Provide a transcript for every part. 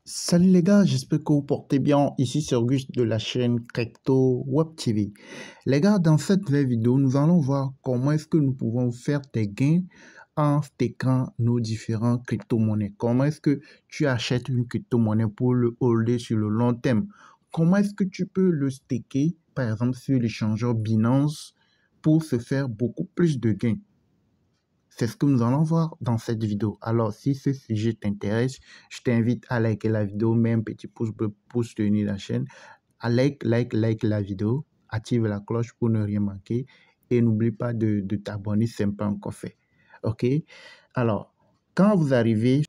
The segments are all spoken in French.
Salut les gars, j'espère que vous portez bien. Ici c'est Auguste de la chaîne Crypto Web TV. Les gars, dans cette nouvelle vidéo, nous allons voir comment est-ce que nous pouvons faire des gains en stakant nos différents crypto-monnaies. Comment est-ce que tu achètes une crypto-monnaie pour le holder sur le long terme? Comment est-ce que tu peux le staker, par exemple, sur l'échangeur Binance pour se faire beaucoup plus de gains? C'est ce que nous allons voir dans cette vidéo. Alors, si ce sujet t'intéresse, je t'invite à liker la vidéo, mets un petit pouce bleu pour soutenir la chaîne. À like la vidéo, active la cloche pour ne rien manquer et n'oublie pas de t'abonner si ce n'est pas encore fait. OK? Alors, quand vous arrivez,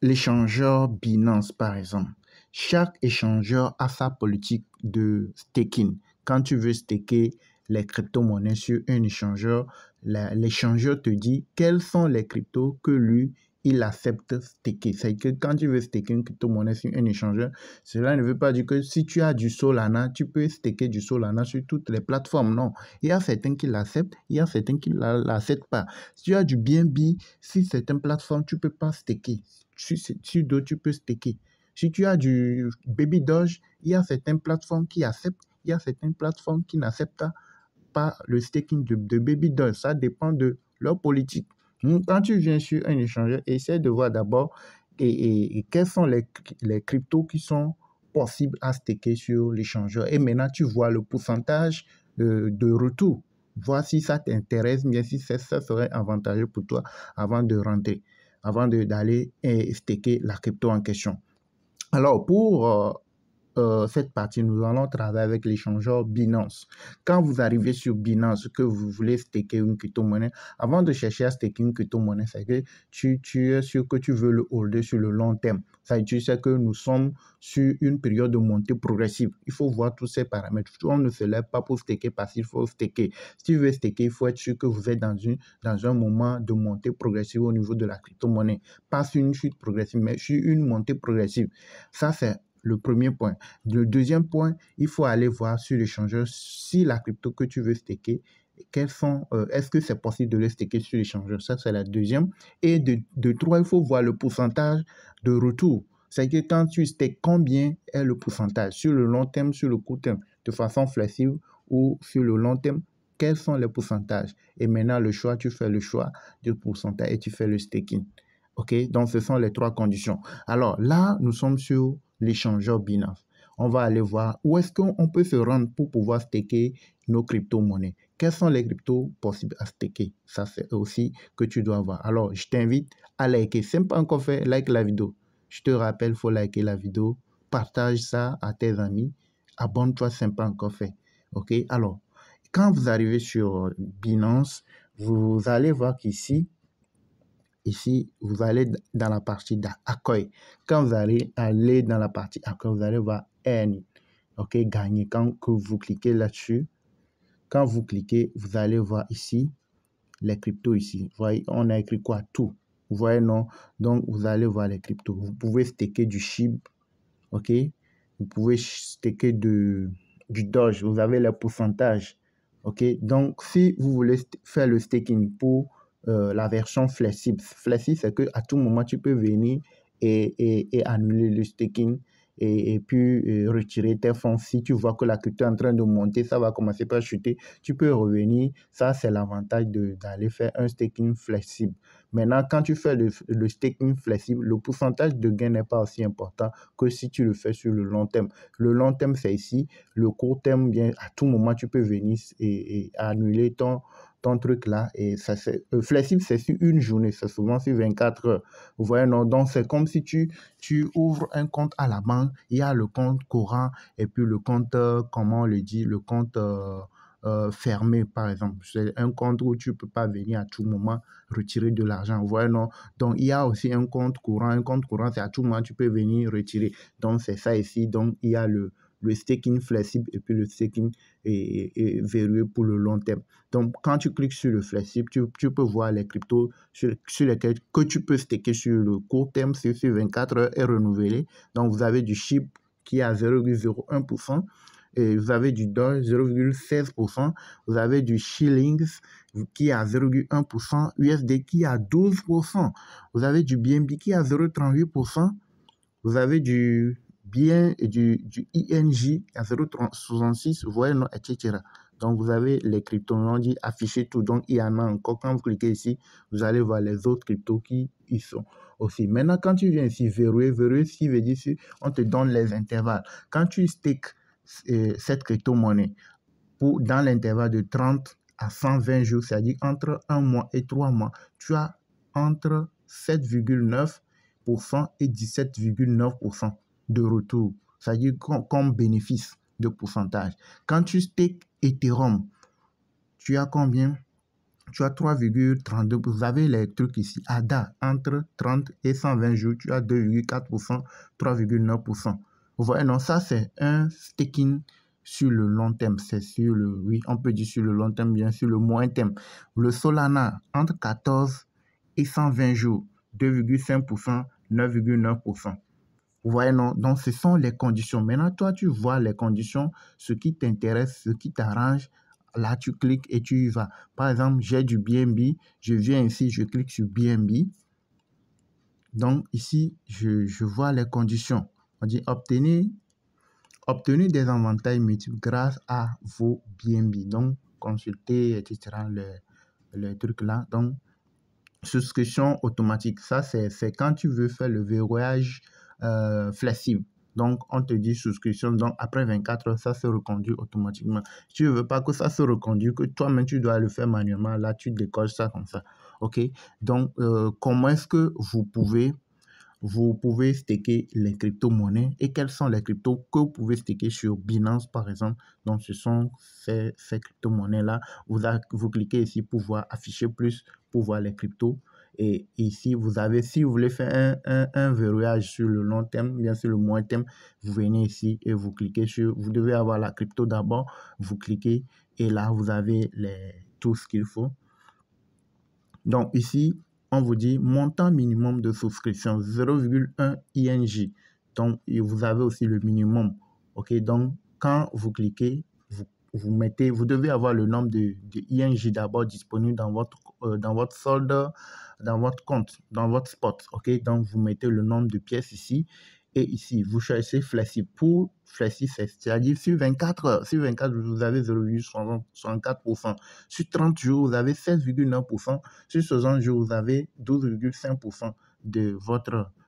l'échangeur Binance, par exemple, chaque échangeur a sa politique de staking. Quand tu veux staker les crypto-monnaies sur un échangeur, l'échangeur te dit quels sont les cryptos que lui, il accepte staker. C'est que quand tu veux staker une crypto-monnaie sur un échangeur, cela ne veut pas dire que si tu as du Solana, tu peux staker du Solana sur toutes les plateformes. Non, il y a certains qui l'acceptent, il y a certains qui ne l'acceptent pas. Si tu as du BNB, sur certaines plateformes, tu ne peux pas staker. Sur d'autres, tu peux staker. Si tu as du Baby Doge, il y a certaines plateformes qui acceptent, il y a certaines plateformes qui n'acceptent pas le staking de Baby Doge. Ça dépend de leur politique. Donc, quand tu viens sur un échangeur, essaie de voir d'abord quels sont les cryptos qui sont possibles à staker sur l'échangeur. Et maintenant, tu vois le pourcentage de retour. Voir si ça t'intéresse, bien si ça serait avantageux pour toi avant de rentrer, avant d'aller staker la crypto en question. Alors, pour cette partie, nous allons travailler avec l'échangeur Binance. Quand vous arrivez sur Binance, que vous voulez staker une crypto-monnaie, avant de chercher à staker une crypto-monnaie, c'est que tu es sûr que tu veux le holder sur le long terme. Ça, tu sais que nous sommes sur une période de montée progressive. Il faut voir tous ces paramètres. On ne se lève pas pour staker parce qu'il faut staker. Si tu veux staker, il faut être sûr que vous êtes dans un moment de montée progressive au niveau de la crypto-monnaie. Pas sur une chute progressive, mais sur une montée progressive. Ça, c'est le premier point. Le deuxième point, il faut aller voir sur l'échangeur si la crypto que tu veux staker, est-ce que c'est possible de le staker sur l'échangeur? Ça, c'est la deuxième. Et de trois, il faut voir le pourcentage de retour. C'est que quand tu stakes, combien est le pourcentage? Sur le long terme, sur le court terme, de façon flexible ou sur le long terme, quels sont les pourcentages? Et maintenant, tu fais le choix du pourcentage et tu fais le staking. OK? Donc, ce sont les trois conditions. Alors là, nous sommes sur l'échangeur Binance. On va aller voir où est-ce qu'on peut se rendre pour pouvoir staker nos crypto-monnaies. Quels sont les cryptos possibles à staker? Ça, c'est aussi que tu dois voir. Alors, je t'invite à liker. Si ce n'est pas encore fait, like la vidéo. Je te rappelle, il faut liker la vidéo. Partage ça à tes amis. Abonne-toi si ce n'est pas encore fait. OK? Alors, quand vous arrivez sur Binance, vous allez voir qu'ici, vous allez dans la partie d'accueil. Quand vous allez aller dans la partie accueil, vous allez voir Earn. OK, gagner. Quand vous cliquez là-dessus, quand vous cliquez, vous allez voir ici les cryptos ici. Vous voyez, on a écrit quoi? Tout. Vous voyez, non? Donc, vous allez voir les cryptos. Vous pouvez staker du SHIB. OK? Vous pouvez staker du Doge. Vous avez les pourcentages. OK? Donc, si vous voulez faire le staking pour la version flexible, c'est qu'à tout moment, tu peux venir et annuler le staking et puis retirer tes fonds. Si tu vois que la crypto est en train de monter, ça va commencer par chuter, tu peux revenir. Ça, c'est l'avantage d'aller faire un staking flexible. Maintenant, quand tu fais le staking flexible, le pourcentage de gain n'est pas aussi important que si tu le fais sur le long terme. Le long terme, c'est ici. Le court terme, bien, à tout moment, tu peux venir et annuler ton truc là. Et ça, flexible, c'est sur une journée. C'est souvent sur 24 heures. Vous voyez, non? Donc, c'est comme si tu ouvres un compte à la banque. Il y a le compte courant et puis le compte, comment on le dit, le compte fermé, par exemple. C'est un compte où tu ne peux pas venir à tout moment retirer de l'argent. Vous voyez, non? Donc, il y a aussi un compte courant. Un compte courant, c'est à tout moment, tu peux venir retirer. Donc, c'est ça ici. Donc, il y a le staking flexible et puis le staking est verrouillé pour le long terme. Donc, quand tu cliques sur le flexible, tu peux voir les cryptos sur lesquels que tu peux staker sur le court terme, sur 24 heures et renouveler. Donc, vous avez du SHIB qui est à 0,01%. Et vous avez du Doge 0,16%, vous avez du Shillings qui est à 0,1%, USD qui est à 12%, vous avez du BNB qui est à 0,38%, Vous avez du bien et du INJ à 0,66, vous voyez, non, etc. Donc, vous avez les cryptos, on dit afficher tout. Donc, il y en a encore. Quand vous cliquez ici, vous allez voir les autres cryptos qui y sont aussi. Maintenant, quand tu viens ici, verrouiller, ce qui veut dire on te donne les intervalles. Quand tu stakes cette crypto-monnaie dans l'intervalle de 30 à 120 jours, c'est-à-dire entre 1 mois et 3 mois, tu as entre 7,9% et 17,9% de retour, c'est-à-dire comme bénéfice de pourcentage. Quand tu stakes Ethereum, tu as combien? Tu as 3,32%. Vous avez les trucs ici. ADA, entre 30 et 120 jours, tu as 2,4%, 3,9%. Vous voyez, non, ça c'est un staking sur le long terme. C'est sur le, oui, on peut dire sur le long terme, bien sur le moyen terme. Le Solana, entre 14 et 120 jours, 2,5%, 9,9%. Vous voyez, non? Donc, ce sont les conditions. Maintenant, toi, tu vois les conditions, ce qui t'intéresse, ce qui t'arrange. Là, tu cliques et tu y vas. Par exemple, j'ai du BNB. Je viens ici, je clique sur BNB. Donc, ici, je vois les conditions. On dit obtenir des avantages multiples grâce à vos BNB. Donc, consulter, etc. Les trucs là. Donc, souscription automatique. Ça, c'est quand tu veux faire le verrouillage flexible. Donc, on te dit souscription. Donc, après 24 heures, ça se reconduit automatiquement. Si tu ne veux pas que ça se reconduise, que toi-même, tu dois le faire manuellement, là, tu décoches ça comme ça. OK? Donc, comment est-ce que vous pouvez staker les crypto-monnaies et quelles sont les cryptos que vous pouvez staker sur Binance, par exemple. Donc, ce sont ces crypto-monnaies-là. Vous cliquez ici pour voir afficher plus, pour voir les cryptos. Et ici, vous avez, si vous voulez faire un verrouillage sur le long terme, bien sûr le moyen terme, vous venez ici et vous cliquez sur, vous devez avoir la crypto d'abord, vous cliquez et là, vous avez tout ce qu'il faut. Donc ici, on vous dit montant minimum de souscription 0,1 INJ. Donc, vous avez aussi le minimum. OK, donc quand vous cliquez, vous devez avoir le nombre de INJ d'abord disponible dans votre solde, dans votre compte, dans votre spot. OK, donc vous mettez le nombre de pièces ici. Et ici, vous choisissez flexible. Pour flexible, c'est-à-dire sur 24 heures, sur 24 jours, vous avez 0,64%. Sur 30 jours, vous avez 16,9%. Sur 60 jours, vous avez 12,5% de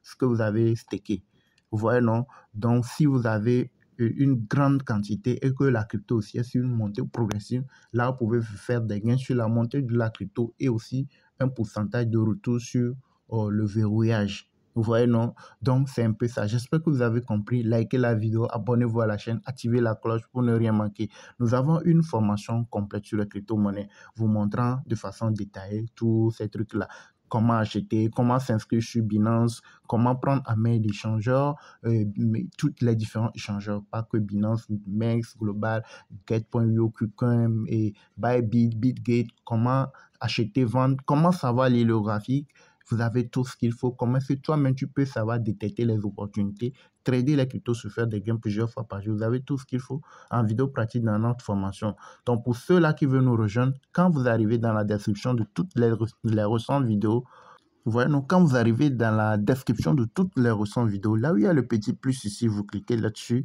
ce que vous avez stacké. Vous voyez, non? Donc, si vous avez une grande quantité et que la crypto aussi est sur une montée progressive, là, vous pouvez faire des gains sur la montée de la crypto et aussi un pourcentage de retour sur le verrouillage. Vous voyez, non? Donc, c'est un peu ça. J'espère que vous avez compris. Likez la vidéo, abonnez-vous à la chaîne, activez la cloche pour ne rien manquer. Nous avons une formation complète sur les crypto-monnaies, vous montrant de façon détaillée tous ces trucs-là. Comment acheter, comment s'inscrire sur Binance, comment prendre à main l'échangeur, tous les différents échangeurs, pas que Binance, MEX, Global, Get.io, KuCoin et Bybit, Bitgate, comment acheter, vendre, comment savoir lire le graphique. Vous avez tout ce qu'il faut. Comment est-ce que toi-même tu peux savoir détecter les opportunités, trader les cryptos, se faire des gains plusieurs fois par jour. Vous avez tout ce qu'il faut en vidéo pratique dans notre formation. Donc, pour ceux-là qui veulent nous rejoindre, quand vous arrivez dans la description de toutes les ressources vidéo, vous voyez, donc quand vous arrivez dans la description de toutes les ressources vidéo, là où il y a le petit plus ici, vous cliquez là-dessus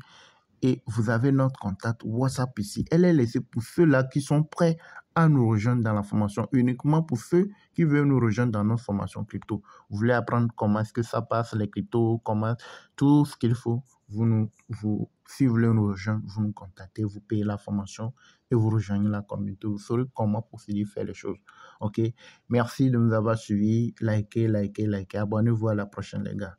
et vous avez notre contact WhatsApp ici. Elle est laissée pour ceux-là qui sont prêts à nous rejoindre dans la formation, uniquement pour ceux qui veulent nous rejoindre dans notre formation crypto. Vous voulez apprendre comment est-ce que ça passe, les cryptos, comment, tout ce qu'il faut. Si vous voulez nous rejoindre, vous nous contactez, vous payez la formation et vous rejoignez la communauté. Vous saurez comment procéder, faire les choses. OK? Merci de nous avoir suivis. Likez. Abonnez-vous à la prochaine, les gars.